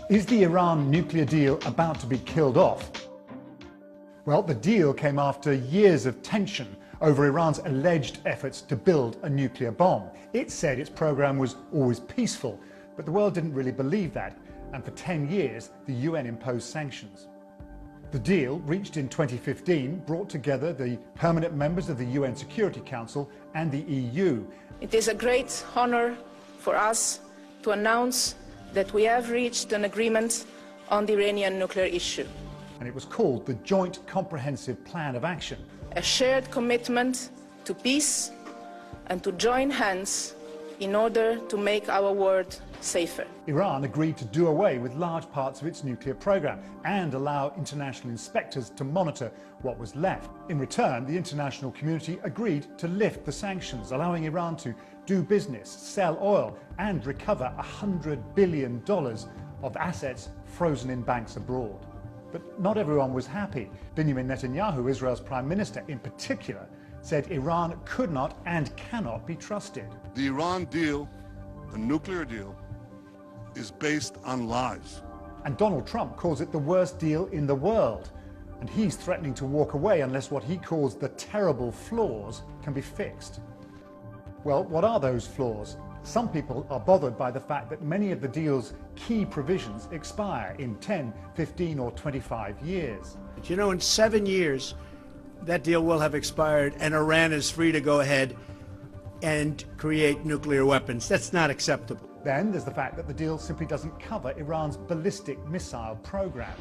Is the Iran nuclear deal about to be killed off? Well, the deal came after years of tension over Iran's alleged efforts to build a nuclear bomb. It said its program was always peaceful, but the world didn't really believe that, and for 10 years the UN imposed sanctions. The deal, reached in 2015, brought together the permanent members of the UN Security Council and the EU. It is a great honor for us to announce that we have reached an agreement on the Iranian nuclear issue. And it was called the Joint Comprehensive Plan of Action. A shared commitment to peace and to join hands in order to make our world safer. Iran agreed to do away with large parts of its nuclear program and allow international inspectors to monitor what was left. In return, the international community agreed to lift the sanctions, allowing Iran to do business, sell oil, and recover $100 billion of assets frozen in banks abroad. But not everyone was happy. Benjamin Netanyahu, Israel's prime minister in particular, said Iran could not and cannot be trusted. The Iran deal, the nuclear deal, is based on lies. And Donald Trump calls it the worst deal in the world. And he's threatening to walk away unless what he calls the terrible flaws can be fixed. Well, what are those flaws? Some people are bothered by the fact that many of the deal's key provisions expire in 10, 15 or 25 years. But you know, in 7 years, that deal will have expired and Iran is free to go ahead and create nuclear weapons. That's not acceptable. Then there's the fact that the deal simply doesn't cover Iran's ballistic missile program.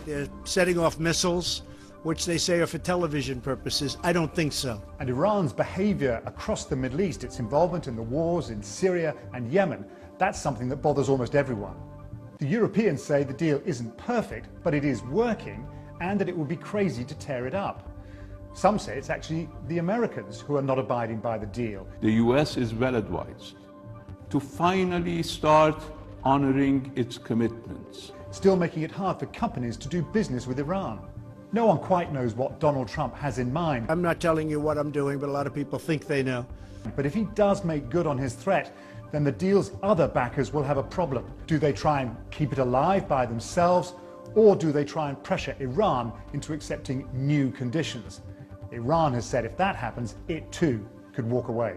They're setting off missiles, which they say are for television purposes. I don't think so. And Iran's behavior across the Middle East, its involvement in the wars in Syria and Yemen, that's something that bothers almost everyone. The Europeans say the deal isn't perfect, but it is working, and that it would be crazy to tear it up. Some say it's actually the Americans who are not abiding by the deal. The US is well advised to finally start honoring its commitments. Still making it hard for companies to do business with Iran. No one quite knows what Donald Trump has in mind. I'm not telling you what I'm doing, but a lot of people think they know. But if he does make good on his threat, then the deal's other backers will have a problem. Do they try and keep it alive by themselves, or do they try and pressure Iran into accepting new conditions? Iran has said if that happens, it too could walk away.